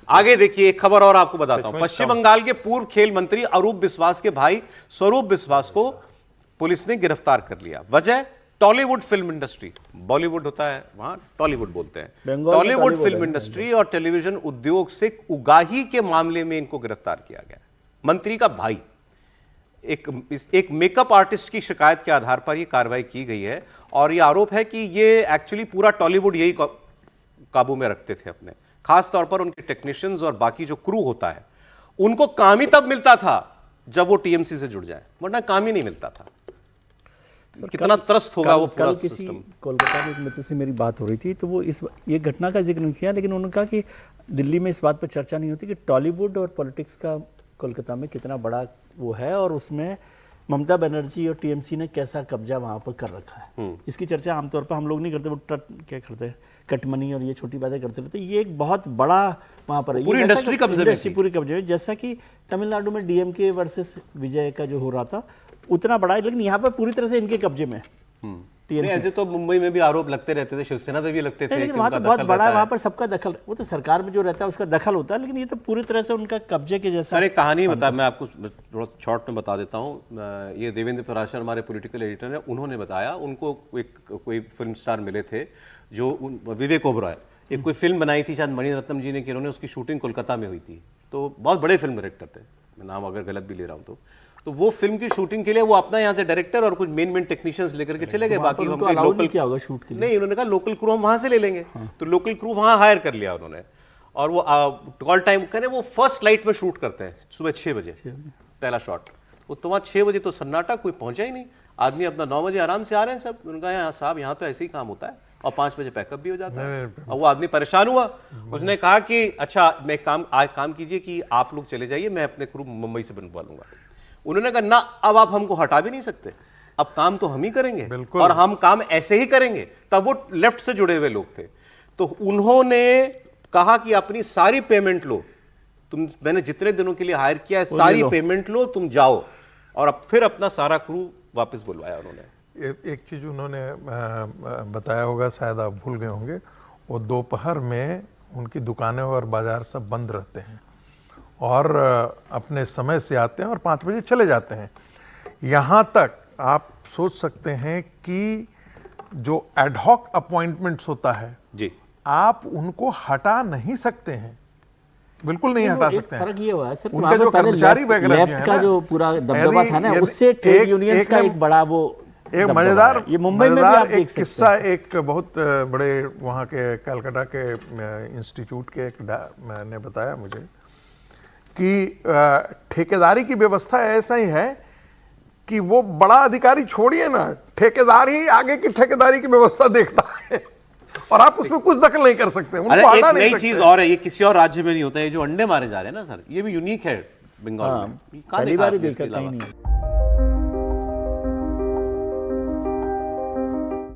आगे देखिए एक खबर और आपको बताता हूं। पश्चिम बंगाल के पूर्व खेल मंत्री अरूप बिस्वास के भाई स्वरूप बिस्वास को पुलिस ने गिरफ्तार कर लिया। वजह टॉलीवुड फिल्म इंडस्ट्री, बॉलीवुड होता है वहां टॉलीवुड बोलते हैं, टॉलीवुड फिल्म इंडस्ट्री और टेलीविजन उद्योग से उगाही के मामले में इनको गिरफ्तार किया गया। मंत्री का भाई एक मेकअप आर्टिस्ट की शिकायत के आधार पर यह कार्रवाई की गई है और यह आरोप है कि ये एक्चुअली पूरा टॉलीवुड यही काबू में रखते थे अपने, खास तौर पर उनके टेक्नीशियंस और बाकी जो क्रू होता है उनको काम ही तब मिलता था जब वो टीएमसी से जुड़ जाए, वरना काम ही नहीं मिलता था। कितना त्रस्त होगा वो पूरा सिस्टम। कोलकाता में एक मित्र से मेरी बात हो रही थी तो वो ये घटना का जिक्र नहीं किया, लेकिन उन्होंने कहा कि दिल्ली में इस बात पर चर्चा नहीं होती कि टॉलीवुड और पॉलिटिक्स का कोलकाता में कितना बड़ा वो है और उसमें ममता बनर्जी और टीएमसी ने कैसा कब्जा वहां पर कर रखा है। इसकी चर्चा आमतौर पर हम लोग नहीं करते, वो क्या करते हैं कटमनी और ये छोटी बातें करते रहते। ये एक बहुत बड़ा वहां पर पूरी इंडस्ट्री कब्जे में, पूरी कब्जे में। जैसा कि तमिलनाडु में डीएमके वर्सेस विजय का जो हो रहा था उतना बड़ा है, लेकिन यहाँ पर पूरी तरह से इनके कब्जे में। ऐसे तो मुंबई में भी आरोप लगते रहते थे, शिवसेना पे भी लगते थे, लेकिन वहाँ तो बहुत बड़ा है, वहाँ पर सबका दखल, वो तो सरकार में जो रहता है उसका दखल होता है, लेकिन ये तो पूरी तरह से उनका कब्जे के जैसा। अरे कहानी बता, मैं आपको थोड़ा शॉर्ट में बता देता हूँ। ये देवेंद्र पराशर हमारे पॉलिटिकल एडिटर हैं, उन्होंने बताया उनको कोई फिल्म स्टार मिले थे जो विवेक ओबरॉय, एक कोई फिल्म बनाई थी शायद मणिरत्नम जी ने, कि उन्होंने उसकी शूटिंग कोलकाता में हुई थी, तो बहुत बड़े फिल्म डायरेक्टर थे, मैं नाम अगर गलत भी ले रहा हूँ तो वो फिल्म की शूटिंग के लिए वो अपना यहाँ से डायरेक्टर और कुछ मेन टेक्नीशियंस लेकर के चले गए। बाकी लोकल क्या होगा शूट के लिए? नहीं, उन्होंने कहा लोकल क्रू हम वहां से ले लेंगे। तो लोकल क्रू वहां हायर कर लिया उन्होंने और वो कॉल टाइम करें, वो फर्स्ट लाइट में शूट करते हैं सुबह 6 बजे पहला शॉट। वो तो वहाँ 6 बजे तो सन्नाटा, कोई पहुंचा ही नहीं, आदमी अपना 9 बजे आराम से आ रहे हैं सब। उनका यहाँ साहब यहाँ तो ऐसे ही काम होता है और 5 बजे पैकअप भी हो जाता है। और वो आदमी परेशान हुआ, उसने कहा कि अच्छा मैं काम कीजिए कि आप लोग चले जाइए, मैं अपने क्रू मुंबई से बनवा लूंगा। उन्होंने कहा ना, अब आप हमको हटा भी नहीं सकते, अब काम तो हम ही करेंगे और हम काम ऐसे ही करेंगे। तब वो लेफ्ट से जुड़े हुए लोग थे, तो उन्होंने कहा कि अपनी सारी पेमेंट लो तुम, मैंने जितने दिनों के लिए हायर किया है सारी पेमेंट लो, तुम जाओ। और अब फिर अपना सारा क्रू वापस बुलवाया उन्होंने। एक चीज उन्होंने बताया होगा, शायद आप भूल गए होंगे, वो दोपहर में उनकी दुकानें और बाजार सब बंद रहते हैं और अपने समय से आते हैं और 5 बजे चले जाते हैं। यहाँ तक आप सोच सकते हैं कि जो एडहॉक अपॉइंटमेंट्स होता है जी, आप उनको हटा नहीं सकते हैं, बिल्कुल नहीं हटा सकते हैं। फर्क ये हुआ है सर, उनके जो कर्मचारी लेफ्ट का जो पूरा दबदबा था ना, उससे ट्रेड यूनियंस का एक बड़ा वो एक मजेदार, ये मुंबई में भी आप देख सकते हैं। किस्सा एक बहुत बड़े वहाँ के कलकत्ता के इंस्टीट्यूट के एक ने बताया मुझे कि ठेकेदारी की व्यवस्था ऐसा ही है कि वो बड़ा अधिकारी छोड़िए ना, ठेकेदार ही आगे की ठेकेदारी की व्यवस्था देखता है और आप उसमें कुछ दखल नहीं कर सकते, उनको हटा नहीं सकते। नई चीज और है, ये किसी और राज्य में नहीं होता है, जो अंडे मारे जा रहे हैं ना सर, ये भी यूनिक है बंगाल में, पहली बार ही देखा, कहीं नहीं।